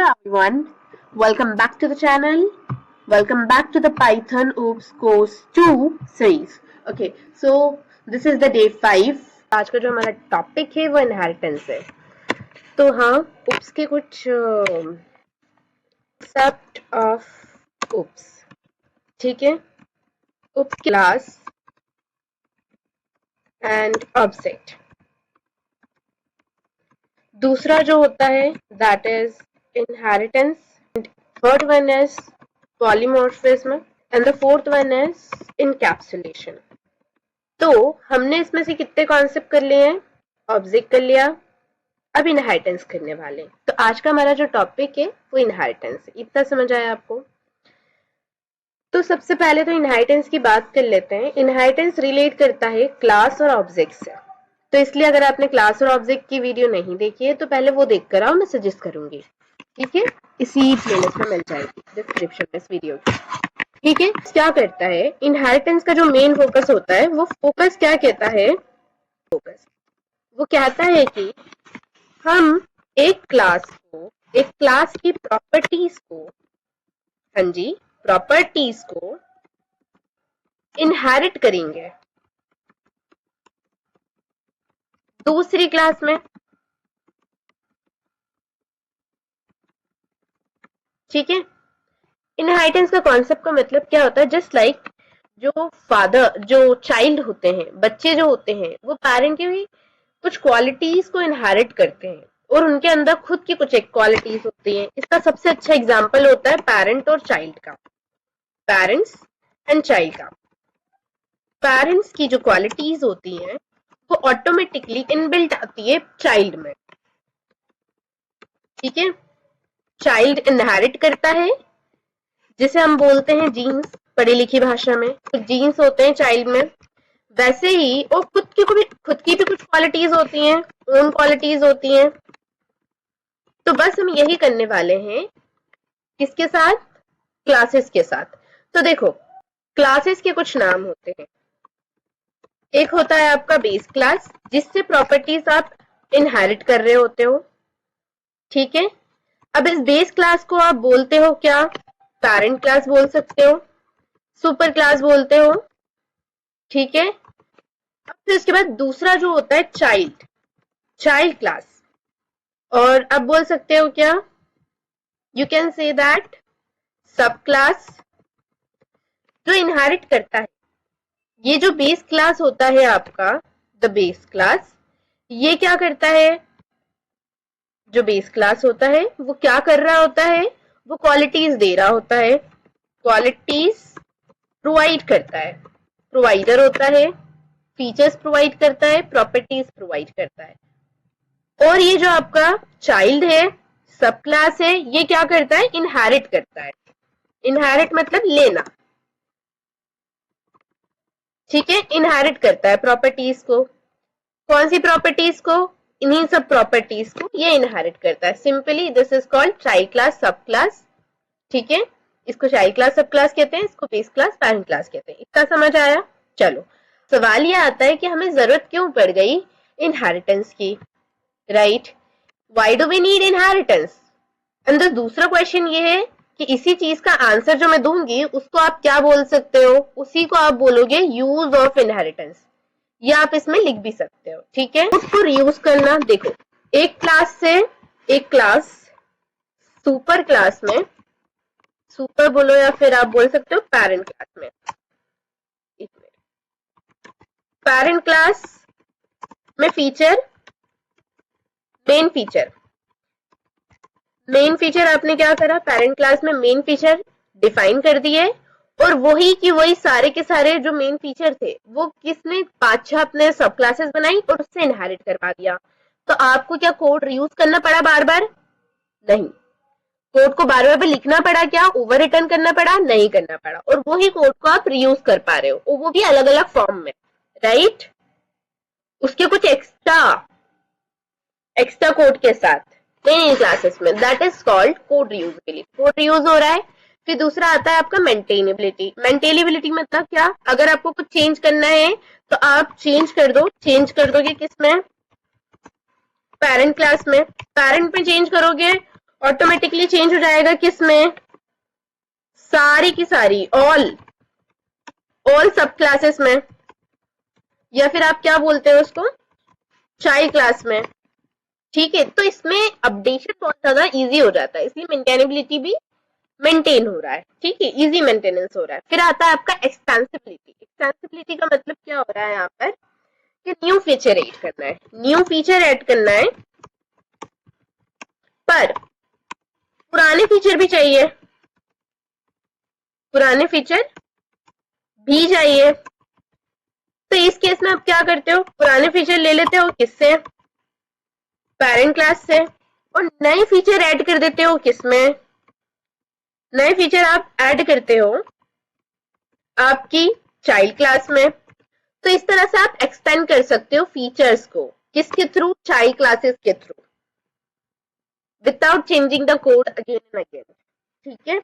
everyone, welcome back to the channel. Welcome back to the Python OOPS course 2 series. Okay, so this is the day 5. आज का जो हमारा topic है वो inheritance है. तो हाँ, OOPS के कुछ concept of OOPS, ठीक है. OOPS class and object. दूसरा जो होता है that is inheritance, and third one is polymorphism and the fourth one is encapsulation. तो हमने इसमें से कितने कॉन्सेप्ट कर लिए हैं? ऑब्जेक्ट कर लिया, अब इनहेरिटेंस करने वाले हैं. तो आज का हमारा जो टॉपिक है वो इनहेरिटेंस है. इतना समझ आया आपको? तो सबसे पहले तो इनहेरिटेंस की बात कर लेते हैं. इनहेरिटेंस रिलेट करता है क्लास और ऑब्जेक्ट से. तो इसलिए अगर आपने क्लास और ऑब्जेक्ट की वीडियो नहीं देखी है तो पहले वो देख कर आओ, मैं सजेस्ट करूंगी. ठीक है, इसी प्लेलिस्ट में मिल जाएगी डिस्क्रिप्शन में इस वीडियो की. ठीक है, क्या करता है इनहेरिटेंस का जो मेन फोकस होता है वो फोकस क्या कहता है? फोकस वो कहता है कि हम एक क्लास की प्रॉपर्टीज को, हाँ जी, प्रॉपर्टीज को इनहेरिट करेंगे दूसरी क्लास में. ठीक है, इनहेरिटेंस का कॉन्सेप्ट का मतलब क्या होता है? जस्ट लाइक जो चाइल्ड होते हैं, बच्चे जो होते हैं, वो पेरेंट की भी कुछ क्वालिटीज को इनहेरिट करते हैं और उनके अंदर खुद की कुछ एक क्वालिटीज होती हैं. इसका सबसे अच्छा एग्जांपल होता है पेरेंट और चाइल्ड का, पेरेंट्स एंड चाइल्ड का. पेरेंट्स की जो क्वालिटीज होती हैं वो ऑटोमेटिकली इनबिल्ट आती है चाइल्ड में. ठीक है, चाइल्ड इनहेरिट करता है, जिसे हम बोलते हैं जीन्स पढ़ी लिखी भाषा में. तो जीन्स होते हैं चाइल्ड में. वैसे ही और खुद की भी कुछ क्वालिटीज होती हैं, ओन क्वालिटीज होती हैं. तो बस हम यही करने वाले हैं किसके साथ? क्लासेस के साथ. तो देखो, क्लासेस के कुछ नाम होते हैं. एक होता है आपका बेस क्लास, जिससे प्रॉपर्टीज आप इनहेरिट कर रहे होते हो. ठीक है, अब इस बेस क्लास को आप बोलते हो क्या? पेरेंट क्लास बोल सकते हो, सुपर क्लास बोलते हो. ठीक है, अब फिर उसके बाद दूसरा जो होता है चाइल्ड क्लास, और अब बोल सकते हो क्या? यू कैन से दैट सब क्लास. जो इनहेरिट करता है, ये जो बेस क्लास होता है आपका, द बेस क्लास, ये क्या करता है? जो बेस क्लास होता है वो क्या कर रहा होता है? वो क्वालिटीज दे रहा होता है, क्वालिटीज प्रोवाइड करता है, प्रोवाइडर होता है, फीचर्स प्रोवाइड करता है, प्रॉपर्टीज प्रोवाइड करता है. और ये जो आपका चाइल्ड है, सब क्लास है, ये क्या करता है? इनहेरिट करता है. इनहेरिट मतलब लेना. ठीक है, इनहेरिट करता है प्रॉपर्टीज को. कौन सी प्रॉपर्टीज को? इन्हीं सब प्रॉपर्टीज को ये इनहेरिट करता है. Simply this is called child class, सब क्लास. ठीक है, इसको चाइल्ड क्लास, सब क्लास कहते हैं, इसको बेस क्लास, पेरेंट क्लास कहते हैं. इतना समझ आया? चलो, सवाल ये आता है कि हमें जरूरत क्यों पड़ गई इनहेरिटेंस की, right? Why do we need inheritance? And दूसरा क्वेश्चन ये है कि इसी चीज का आंसर जो मैं दूंगी उसको आप क्या बोल सकते हो? उसी को आप बोलोगे यूज ऑफ इनहेरिटेंस, या आप इसमें लिख भी सकते हो. ठीक है, उसको रीयूज करना. देखो, एक क्लास से एक क्लास, सुपर क्लास में, सुपर बोलो या फिर आप बोल सकते हो पेरेंट क्लास में. पेरेंट क्लास में फीचर, मेन फीचर आपने क्या करा? पेरेंट क्लास में मेन फीचर डिफाइन कर दिए, और वही की वही सारे के सारे जो मेन फीचर थे वो किसने 5-6 अपने सब क्लासेस बनाई और उससे इनहेरिट करवा दिया. तो आपको क्या कोड रीयूज करना पड़ा बार बार? नहीं. कोड को बार बार लिखना पड़ा क्या? ओवर रिटर्न करना पड़ा? नहीं करना पड़ा. और वही कोड को आप रीयूज कर पा रहे हो, और वो भी अलग अलग फॉर्म में, राइट? उसके कुछ एक्स्ट्रा कोड के साथ इन क्लासेस में. That is called code reusability. Code reuse हो रहा है. फिर दूसरा आता है आपका मेंटेनेबिलिटी. मेंटेनेबिलिटी मतलब क्या? अगर आपको कुछ चेंज करना है तो आप चेंज कर दोगे किसमें? पेरेंट क्लास में. पेरेंट में चेंज करोगे ऑटोमेटिकली चेंज हो जाएगा किसमें, सारी की सारी ऑल सब क्लासेस में, या फिर आप क्या बोलते हो उसको, चाइल्ड क्लास में। ठीक है, तो इसमें अपडेशन बहुत ज्यादा इजी हो जाता है, इसलिए मेंटेनेबिलिटी भी मेंटेन हो रहा है। ठीक है, इजी मेंटेनेंस हो रहा है। फिर आता है आपका एक्सटेंसिबिलिटी। एक्सटेंसिबिलिटी का मतलब क्या हो रहा है यहाँ पर कि न्यू फीचर ऐड करना है, न्यू फीचर ऐड करना है, पर पुराने फीचर भी चाहिए, पुराने फीचर भी चाहिए। तो इस केस में आप क्या करते हो, पुराने फीचर ले लेते हो किससे, पेरेंट क्लास से, और नए फीचर ऐड कर देते हो किसमें, नए फीचर आप ऐड करते हो आपकी चाइल्ड क्लास में। तो इस तरह से आप एक्सटेंड कर सकते हो फीचर्स को, किसके थ्रू, चाइल्ड क्लासेस के through, without changing the code again and again. ठीक है,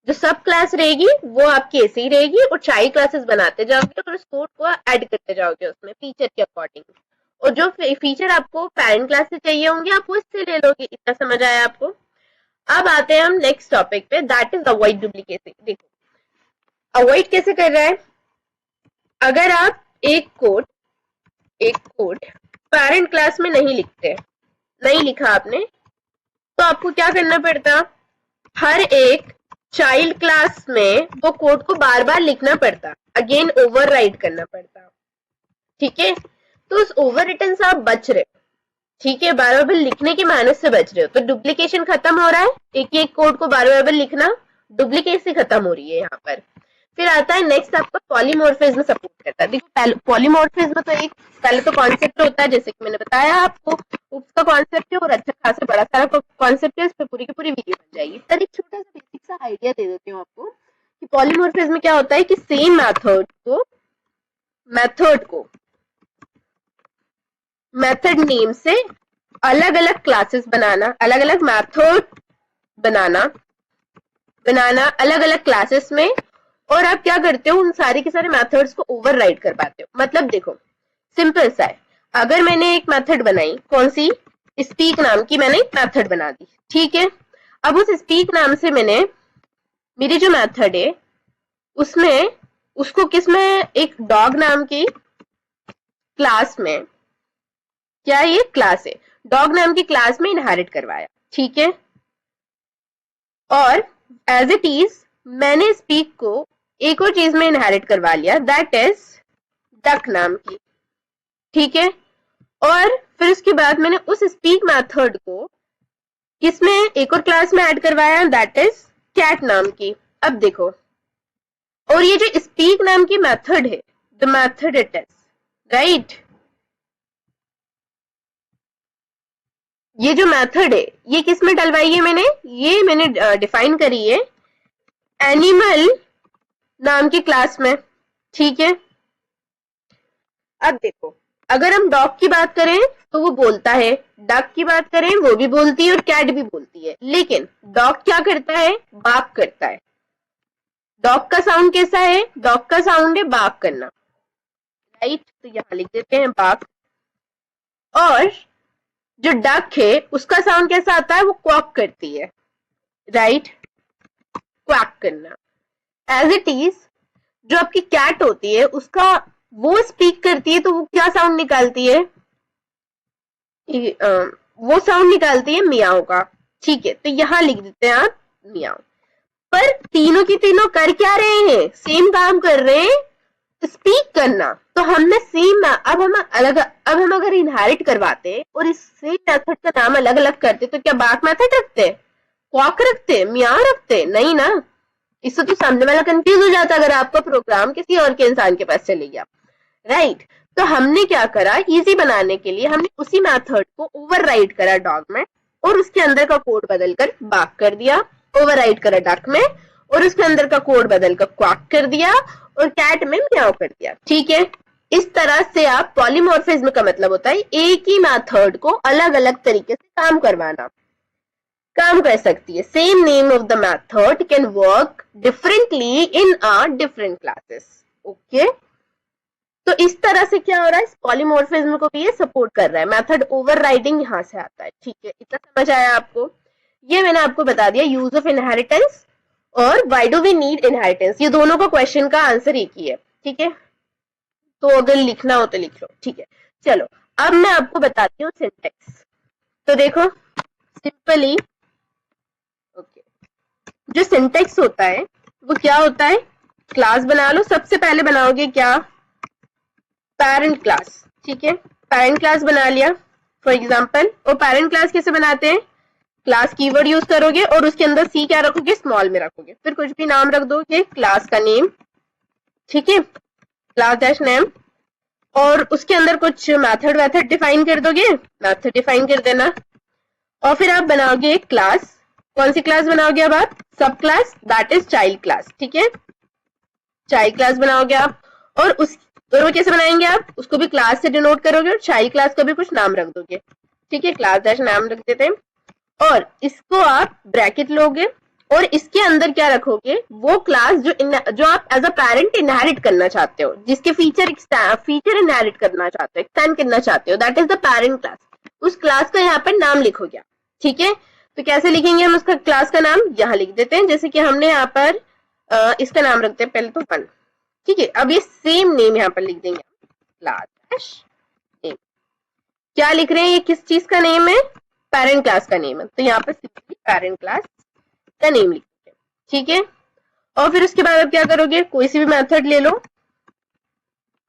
जो सब क्लास रहेगी वो आपकी ऐसे ही रहेगी, और चाइल्ड क्लासेस बनाते जाओगे और उस कोड को ऐड करते जाओगे उसमें फीचर के अकॉर्डिंग, और जो फीचर आपको पेरेंट क्लास से चाहिए होंगे आप वो इससे ले लोगे। इतना समझ आया आपको। अब आते हैं हम नेक्स्ट टॉपिक पे, दैट इज अवॉइड डुप्लीकेसी। देखो अवॉइड कैसे कर रहा है, अगर आप एक कोड पेरेंट क्लास में नहीं लिखते, नहीं लिखा आपने, तो आपको क्या करना पड़ता, हर एक चाइल्ड क्लास में वो कोड को बार बार लिखना पड़ता, अगेन ओवरराइड करना पड़ता। ठीक है, तो उस ओवर रिटर्न से आप बच रहे हो। ठीक है, बार बार लिखने की मेहनत से बच रहे हो, तो डुप्लीकेशन खत्म हो रहा है, एक एक कोड को बार बार लिखना, डुप्लीकेसी खत्म हो रही है यहाँ पर। फिर आता है नेक्स्ट आपका पॉलीमॉर्फिज्म सपोर्ट करता है। देखो पॉलीमॉर्फिज्म तो एक पहले तो कॉन्सेप्ट होता है, जैसे कि मैंने बताया आपको, उसका कॉन्सेप्ट है और अच्छा खासा बड़ा सारा कॉन्सेप्ट है, इस पर पूरी की पूरी वीडियो बन जाएगी। पर एक छोटा सा बेसिक सा आइडिया दे देती हूँ आपको कि पॉलीमॉर्फिज्म क्या होता है, कि सेम मेथड नेम से अलग अलग क्लासेस बनाना, अलग अलग मेथड बनाना अलग अलग क्लासेस में, और आप क्या करते हो, उन सारे के सारे मेथड्स को ओवरराइड कर पाते हो। मतलब देखो सिंपल सा है, अगर मैंने एक मेथड बनाई, कौन सी, स्पीक नाम की मैंने एक मेथड बना दी। ठीक है, अब उस स्पीक नाम से मैंने मेरी जो मेथड है उसमें उसको किसमें, एक डॉग नाम की क्लास में, क्या ये क्लास है, डॉग नाम की क्लास में इनहेरिट करवाया। ठीक है, और एज इट इज मैंने स्पीक को एक और चीज में इनहेरिट करवा लिया, दैट इज डक नाम की। ठीक है, और फिर उसके बाद मैंने उस स्पीक मेथड को किसमें, एक और क्लास में ऐड करवाया, दैट इज कैट नाम की। अब देखो, और ये जो स्पीक नाम की मेथड है, the method it is, right, ये जो मेथड है ये किसमें डलवाई है मैंने, ये मैंने डिफाइन करी है एनिमल नाम की क्लास में। ठीक है, अब देखो अगर हम डॉग की बात करें तो वो बोलता है, डक की बात करें वो भी बोलती है और कैट भी बोलती है, लेकिन डॉग क्या करता है, बाक करता है। डॉग का साउंड कैसा है, डॉग का साउंड है बाक करना, राइट, तो यहां लिख देते हैं बाक। और जो डक है उसका साउंड कैसा आता है, वो क्वॉक करती है, राइट, क्वैक करना। एज इट इज जो आपकी कैट होती है उसका, वो स्पीक करती है तो वो क्या साउंड निकालती है, वो साउंड निकालती है मियाओ का। ठीक है, तो यहां लिख देते हैं आप मियाओ। पर तीनों की तीनों कर क्या रहे हैं, सेम काम कर रहे हैं, स्पीक करना। तो हमने सेम, अब हम अगर इनहेरिट करवाते और इस सेम मेथड का नाम अलग अलग करते तो क्या बाक मेथड रखते, क्वॉक रखते, मियाओ रखते, नहीं ना। इससे तो सामने वाला कंफ्यूज हो जाता अगर आपका प्रोग्राम किसी और के इंसान के पास चले गया, राइट। तो हमने क्या करा, इजी बनाने के लिए हमने उसी मेथड को ओवरराइड करा डॉग में, और उसके अंदर का कोड बदलकर बाक कर दिया, ओवरराइड करा डक में, और उसके अंदर का कोड बदलकर क्वाक कर दिया, और कैट में म्याऊ कर दिया। ठीक है, इस तरह से आप पॉलीमॉर्फिज्म का मतलब होता है एक ही मेथड को अलग अलग तरीके से काम करवाना, काम कर सकती है। Same name of the method can work differently in a different classes. Okay, तो इस तरह से क्या हो रहा है, पॉलीमॉर्फिज्म को भी ये सपोर्ट कर रहा है, मेथड ओवरराइडिंग यहां से आता है। ठीक है, इतना समझ आया आपको। ये मैंने आपको बता दिया यूज ऑफ इनहेरिटेंस और why do we need inheritance, ये दोनों का क्वेश्चन का आंसर एक ही है, ठीक है। तो अगर लिखना हो तो लिख लो, ठीक है। चलो अब मैं आपको बताती हूँ सिंटेक्स। तो देखो सिंपली ओके, जो सिंटेक्स होता है वो क्या होता है, क्लास बना लो, सबसे पहले बनाओगे क्या, पेरेंट क्लास, ठीक है। पेरेंट क्लास बना लिया फॉर एग्जांपल, और पेरेंट क्लास कैसे बनाते हैं, क्लास कीवर्ड यूज करोगे और उसके अंदर सी क्या रखोगे, स्मॉल में रखोगे, फिर कुछ भी नाम रख दोगे, क्लास का नेम, ठीक है, क्लास डैश नेम, और उसके अंदर कुछ मेथड वेथड डिफाइन कर दोगे, मेथड डिफाइन कर देना, और फिर आप बनाओगे एक क्लास, कौन सी क्लास बनाओगे अब आप, सब class, that is child class, ठीक है, चाइल्ड क्लास बनाओगे आप, और उस दोनों कैसे बनाएंगे आप, उसको भी क्लास से डिनोट करोगे और चाइल्ड क्लास का भी कुछ नाम रख दोगे, ठीक है, क्लास डैश नाम रख देते हैं, और इसको आप ब्रैकेट लोगे और इसके अंदर क्या रखोगे, वो क्लास जो आप एज अ पेरेंट इनहेरिट करना चाहते हो, जिसके फीचर इनहेरिट करना चाहते हो, एक्सटेंड करना चाहते हो, that is the parent class, उस क्लास का यहाँ पर नाम लिखोगे, ठीक है। तो कैसे लिखेंगे हम उसका क्लास का नाम, यहाँ लिख देते हैं, जैसे कि हमने यहाँ पर इसका नाम रखते हैं पहले तो 1, ठीक है। अब ये सेम नेम यहाँ पर लिख देंगे, क्लास नेम, क्या लिख रहे हैं, ये किस चीज का नेम है, पेरेंट क्लास का नेम है, तो यहाँ पर सिंपली पेरेंट क्लास का नेम लिखते हैं, ठीक है। और फिर उसके बाद आप क्या करोगे, कोई सी भी मेथड ले लो,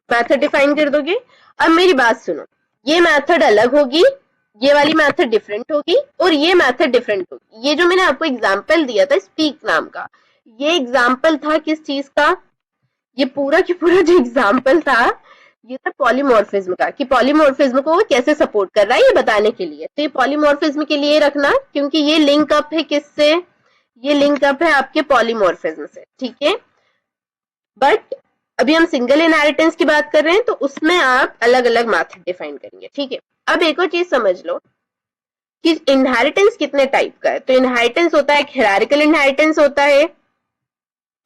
मेथड डिफाइन कर दोगे। अब मेरी बात सुनो, ये मेथड अलग होगी, ये वाली मेथड डिफरेंट होगी, और ये मेथड डिफरेंट होगी। ये जो मैंने आपको एग्जांपल दिया था स्पीक नाम का, ये एग्जांपल था किस चीज का, ये पूरा की पूरा जो एग्जांपल था ये था पॉलीमॉर्फिज्म का, कि पॉलीमॉर्फिज्म को वो कैसे सपोर्ट कर रहा है ये बताने के लिए। तो ये पॉलीमॉर्फिज्म के लिए रखना, क्योंकि ये लिंक अप है किससे, ये लिंक अप है आपके पॉलीमॉर्फिज्म से, ठीक है। बट अभी हम सिंगल इनहेरिटेंस की बात कर रहे हैं, तो उसमें आप अलग अलग मेथड डिफाइन करेंगे, ठीक है। अब एक और चीज समझ लो कि इनहेरिटेंस कितने टाइप का है। तो इनहेरिटेंस होता है, एक हायरार्किकल इनहेरिटेंस होता है,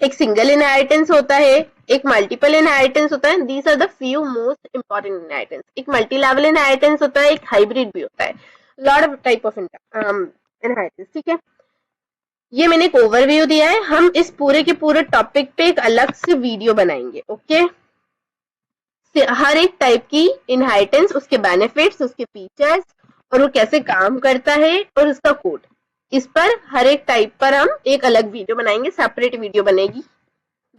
एक सिंगल इनहेरिटेंस होता है, एक मल्टीपल इनहेरिटेंस होता है, these are the few most important inheritance. एक मल्टी लेवल इनहेरिटेंस होता है, एक हाइब्रिड भी होता है, lot of type of inheritance, ठीक है। ये मैंने एक ओवरव्यू दिया है, हम इस पूरे के पूरे टॉपिक पे एक अलग से वीडियो बनाएंगे, ओके। हर एक टाइप की इनहेरिटेंस, उसके बेनिफिट्स, उसके फीचर्स, और वो कैसे काम करता है, और उसका कोड, इस पर हर एक टाइप पर हम एक अलग वीडियो बनाएंगे, सेपरेट वीडियो बनेगी।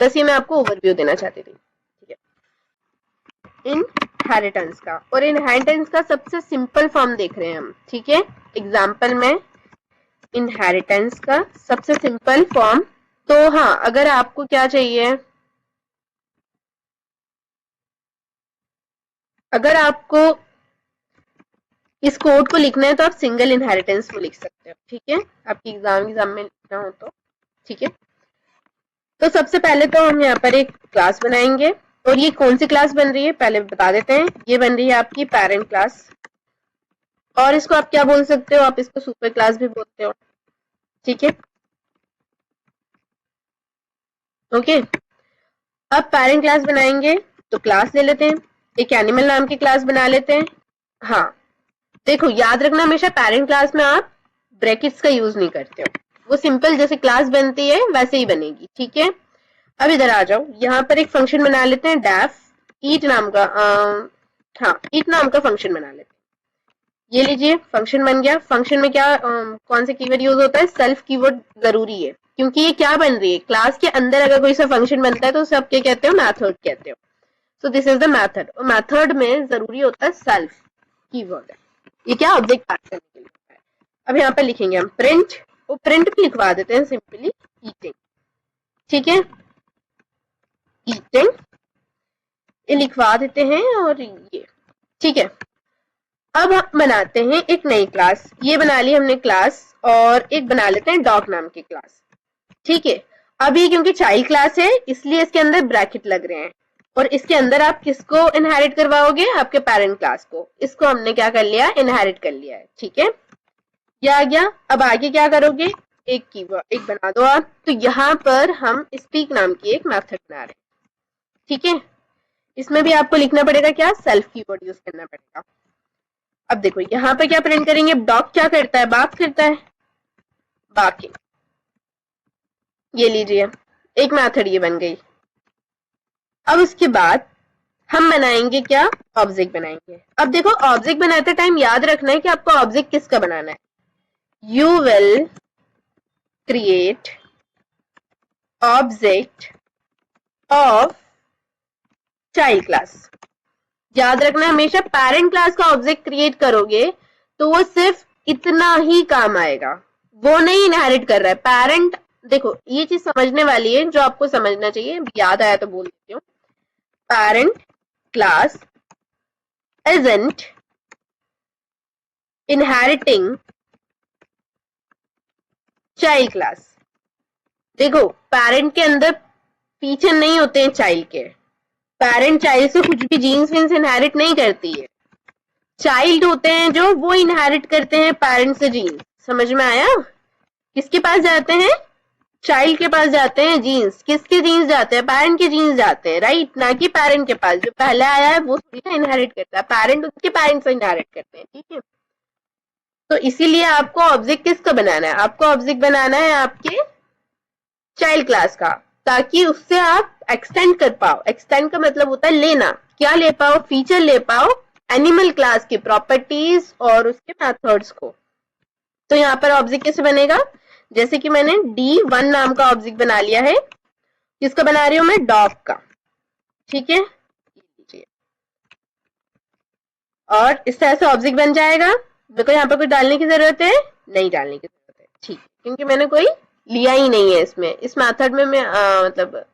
बस ये मैं आपको ओवरव्यू देना चाहती थी, ठीक है, इनहेरिटेंस का। और इनहेरिटेंस का सबसे सिंपल फॉर्म देख रहे हैं हम, ठीक है, एग्जाम्पल में इनहेरिटेंस का सबसे सिंपल फॉर्म। तो हाँ, अगर आपको क्या चाहिए, अगर आपको इस कोड को लिखना है तो आप सिंगल इनहेरिटेंस को लिख सकते हो, ठीक है, आपकी एग्जाम में लिखना हो तो, ठीक है। तो सबसे पहले तो हम यहाँ पर एक क्लास बनाएंगे, और ये कौन सी क्लास बन रही है पहले बता देते हैं, ये बन रही है आपकी पेरेंट क्लास, और इसको आप क्या बोल सकते हो, आप इसको सुपर क्लास भी बोलते हो, ठीक है, ओके। अब पेरेंट क्लास बनाएंगे तो क्लास ले लेते हैं, एक एनिमल नाम की क्लास बना लेते हैं। हाँ देखो, याद रखना हमेशा पेरेंट क्लास में आप ब्रैकेट्स का यूज नहीं करते हो, वो सिंपल जैसे क्लास बनती है वैसे ही बनेगी, ठीक है। अब इधर आ जाओ, यहाँ पर एक फंक्शन बना लेते हैं डेफ ईट नाम का, हाँ ईट नाम का फंक्शन बना लेते हैं। ये लीजिए फंक्शन बन गया। फंक्शन में क्या कौन से कीवर्ड यूज होता है, सेल्फ कीवर्ड जरूरी है, क्योंकि ये क्या बन रही है, क्लास के अंदर अगर कोई सा फंक्शन बनता है तो उसे आप क्या कहते हो, मेथड कहते हो। So this is the method, और मेथड में जरूरी होता है सेल्फ कीवर्ड, ये क्या ऑब्जेक्ट पास करने के लिए होता है। अब यहाँ पर लिखेंगे हम प्रिंट, वो प्रिंट भी लिखवा देते हैं सिंपली ईटिंग, ठीक है, ईटिंग ये लिखवा देते हैं, और ये ठीक है। अब हम बनाते हैं एक नई क्लास, ये बना ली हमने क्लास, और एक बना लेते हैं डॉग नाम की क्लास, ठीक है। अभी क्योंकि चाइल्ड क्लास है इसलिए इसके अंदर ब्रैकेट लग रहे हैं, और इसके अंदर आप किसको इनहेरिट करवाओगे, आपके पेरेंट क्लास को। इसको हमने क्या कर लिया, इनहेरिट कर लिया है, ठीक है, ये आ गया। अब आगे क्या करोगे, एक कीवर्ड एक बना दो आप। तो यहाँ पर हम स्पीक नाम की एक मेथड बना रहे हैं, ठीक है। इसमें भी आपको लिखना पड़ेगा क्या, सेल्फ कीवर्ड यूज करना पड़ेगा। अब देखो यहाँ पे क्या प्रिंट करेंगे, डॉग क्या करता है, बात करता है, बार्किंग। ये लीजिए, एक मेथड ये बन गई। अब उसके बाद हम बनाएंगे क्या, ऑब्जेक्ट बनाएंगे। अब देखो ऑब्जेक्ट बनाते टाइम याद रखना है कि आपको ऑब्जेक्ट किसका बनाना है। You will create object of child class. याद रखना हमेशा पेरेंट क्लास का ऑब्जेक्ट क्रिएट करोगे तो वो सिर्फ इतना ही काम आएगा, वो नहीं इनहेरिट कर रहा है। पेरेंट, देखो ये चीज समझने वाली है जो आपको समझना चाहिए, याद आया तो बोल देती हूँ। Parent class isn't inheriting child class. देखो पेरेंट के अंदर फीचर नहीं होते हैं चाइल्ड के। पेरेंट चाइल्ड से कुछ भी जीन्स विन्स इनहेरिट नहीं करती है। चाइल्ड होते हैं जो वो इनहेरिट करते हैं पेरेंट से जीन्स। समझ में आया? किसके पास जाते हैं? चाइल्ड के पास जाते हैं जीन्स। किसके जीन्स जाते हैं? पेरेंट के जीन्स जाते हैं, राइट, ना कि पेरेंट के पास। जो पहले आया है वो इनहेरिट करता है, पेरेंट उसके पेरेंट्स से इनहेरिट करते हैं, ठीक है। तो इसीलिए आपको ऑब्जेक्ट किसका बनाना है? आपको ऑब्जेक्ट बनाना है आपके चाइल्ड क्लास का, ताकि उससे आप एक्सटेंड कर पाओ। एक्सटेंड का मतलब होता है लेना। क्या ले पाओ? फीचर ले पाओ एनिमल क्लास की प्रॉपर्टीज और उसके मेथड्स को। तो यहाँ पर ऑब्जेक्ट कैसे बनेगा? जैसे कि मैंने D1 नाम का ऑब्जेक्ट बना लिया है। किसका बना रही हूं मैं? डॉग का, ठीक है। और इस तरह से ऑब्जेक्ट बन जाएगा। देखो यहाँ पर कोई डालने की जरूरत है? नहीं डालने की जरूरत है, ठीक, क्योंकि मैंने कोई लिया ही नहीं है इसमें। इस मेथड में मैं मतलब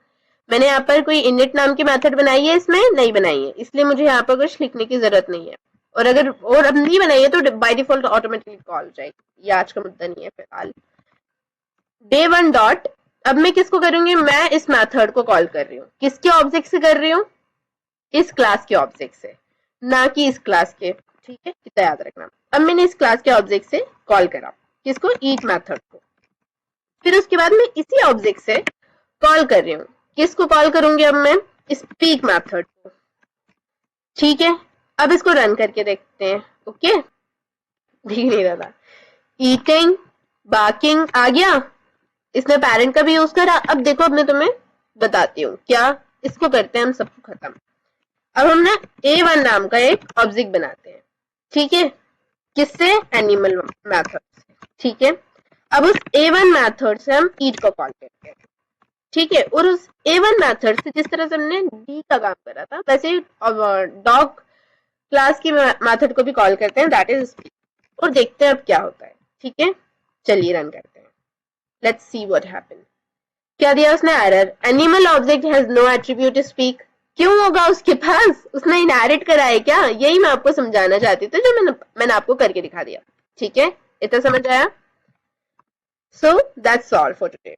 मैंने यहाँ पर कोई इनिट नाम की मेथड बनाई है, इसमें नहीं बनाई है, इसलिए मुझे यहाँ पर कुछ लिखने की जरूरत नहीं है। और अगर और अब नहीं बनाई है तो बाय डिफॉल्ट ऑटोमेटिकली कॉल हो जाएगी। ये आज का मुद्दा नहीं है फिलहाल। day1 डॉट, अब मैं किसको करूंगी? मैं इस मेथड को कॉल कर रही हूँ। किसके ऑब्जेक्ट से कर रही हूँ? इस क्लास के ऑब्जेक्ट से, ना कि इस क्लास के, ठीक है, इतना याद रखना। अब मैंने इस क्लास के ऑब्जेक्ट से कॉल करा किसको? ईच मेथड को। फिर उसके बाद मैं इसी ऑब्जेक्ट से कॉल कर रही हूँ। किसको कॉल करूंगी अब मैं? स्पीक मेथड को, ठीक है। अब इसको रन करके देखते हैं। ओके, दिख नहीं रहा था। ईटिंग, बार्किंग आ गया, इसने पेरेंट का भी यूज करा। अब देखो, अब मैं तुम्हें बताती हूँ क्या। इसको करते हैं हम सबको खत्म। अब हम ना A1 नाम का एक ऑब्जेक्ट बनाते हैं, ठीक है। किससे? एनिमल मेथड से, ठीक है। अब उस A1 मेथड से हम ईट को कॉल करते हैं, ठीक है। और उस A1 मेथड से जिस तरह से हमने डी का काम करा था, वैसे ही डॉग क्लास की मेथड को भी कॉल करते हैं, दैट इज स्पीक। और देखते हैं अब क्या होता है, ठीक है। चलिए रन करते हैं। Let's see what happened. क्या दिया उसने? Error, animal object has no attribute speak. क्यों होगा उसके पास? उसने इनहेरिट करा है क्या? यही मैं आपको समझाना चाहती थी, जो मैंने आपको करके दिखा दिया, ठीक है। इतना समझ आया? So that's all for today.